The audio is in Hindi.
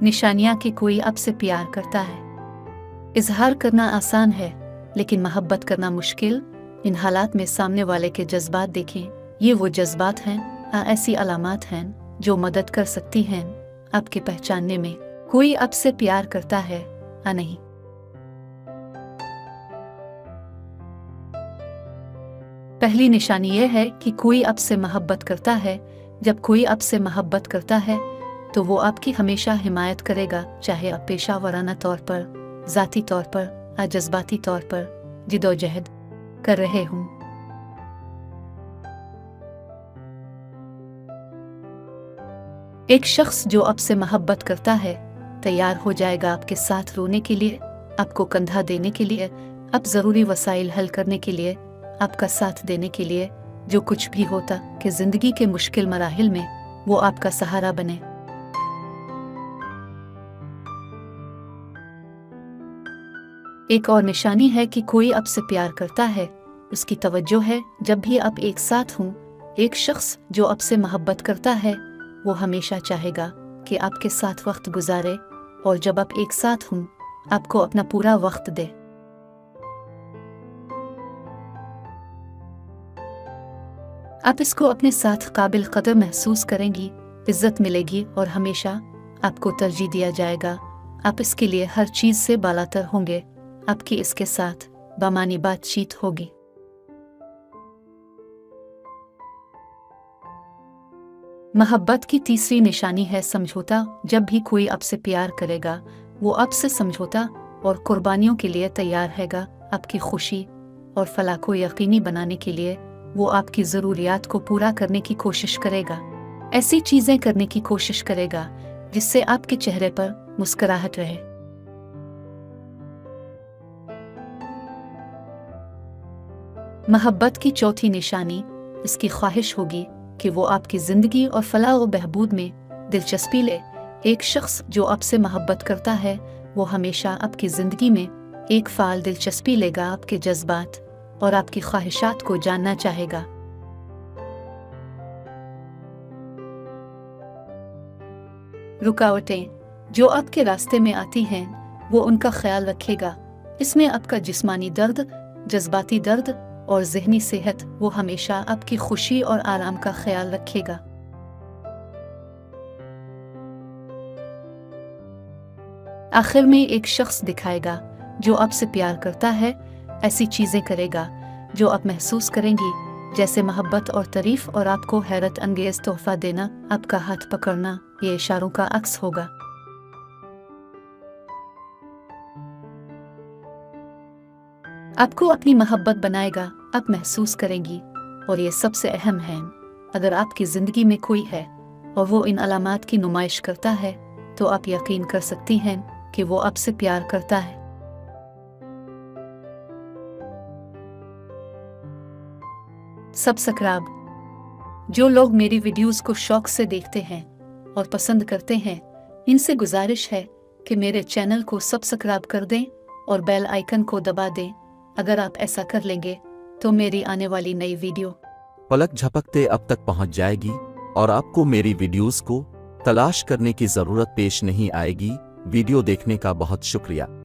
निशानियां कि कोई आपसे प्यार करता है। इजहार करना आसान है, लेकिन मोहब्बत करना मुश्किल। इन हालात में सामने वाले के जज्बात देखें। ये वो जज्बात हैं, ऐसी अलामात हैं जो मदद कर सकती हैं आपके पहचानने में कोई आपसे प्यार करता है या नहीं। पहली निशानी यह है कि कोई आपसे मोहब्बत करता है। जब कोई आपसे मोहब्बत करता है तो वो आपकी हमेशा हिमायत करेगा, चाहे आप पेशावराना तौर पर, ज़ाती तौर पर या जज्बाती तौर पर जिदोजहद कर रहे हों। एक शख्स जो आपसे मोहब्बत करता है तैयार हो जाएगा आपके साथ रोने के लिए, आपको कंधा देने के लिए, आप ज़रूरी वसाइल हल करने के लिए, आपका साथ देने के लिए, जो कुछ भी होता कि ज़िंदगी के मुश्किल मराहिल में वो आपका सहारा बने। एक और निशानी है कि कोई आपसे प्यार करता है, उसकी तवज्जो है जब भी आप एक साथ हों। एक शख्स जो आपसे मोहब्बत करता है वो हमेशा चाहेगा कि आपके साथ वक्त गुजारे, और जब आप एक साथ हों आपको अपना पूरा वक्त दे। आप इसको अपने साथ काबिल कदर महसूस करेंगी, इज्जत मिलेगी और हमेशा आपको तरजीह दिया जाएगा। आप इसके लिए हर चीज से बालातर होंगे। आपकी इसके साथ बामानी बातचीत होगी। मोहब्बत की तीसरी निशानी है समझौता। जब भी कोई आपसे प्यार करेगा वो आपसे समझौता और कुर्बानियों के लिए तैयार हैगा। आपकी खुशी और फलाह को यकीनी बनाने के लिए वो आपकी ज़रूरियात को पूरा करने की कोशिश करेगा। ऐसी चीज़ें करने की कोशिश करेगा जिससे आपके चेहरे पर मुस्कुराहट रहे। मोहब्बत की चौथी निशानी इसकी ख्वाहिश होगी कि वो आपकी ज़िंदगी और फलाह व बहबूद में दिलचस्पी ले। एक शख्स जो आपसे मोहब्बत करता है वो हमेशा आपकी ज़िंदगी में एक फ़ाल दिलचस्पी लेगा, आपके जज्बात और आपकी ख्वाहिशात को जानना चाहेगा। रुकावटें जो आपके रास्ते में आती हैं वो उनका ख्याल रखेगा। इसमें आपका जिस्मानी दर्द, जज्बाती दर्द और ज़हनी सेहत, वो हमेशा आपकी खुशी और आराम का ख्याल रखेगा। आखिर में एक शख्स दिखाएगा जो आपसे प्यार करता है, ऐसी चीज़ें करेगा जो आप महसूस करेंगी जैसे मोहब्बत और तारीफ, और आपको हैरत अंगेज तोहफा देना, आपका हाथ पकड़ना, ये इशारों का अक्स होगा। आपको अपनी मोहब्बत बनाएगा, आप महसूस करेंगी। और ये सबसे अहम है, अगर आपकी ज़िंदगी में कोई है और वो इन अलामात की नुमाइश करता है तो आप यकीन कर सकती हैं कि वो आपसे प्यार करता है। सब्सक्राइब। जो लोग मेरी वीडियोस को शौक से देखते हैं और पसंद करते हैं, इनसे गुजारिश है कि मेरे चैनल को सब्सक्राइब कर दें और बेल आइकन को दबा दें। अगर आप ऐसा कर लेंगे तो मेरी आने वाली नई वीडियो पलक झपकते अब तक पहुंच जाएगी और आपको मेरी वीडियोस को तलाश करने की ज़रूरत पेश नहीं आएगी। वीडियो देखने का बहुत शुक्रिया।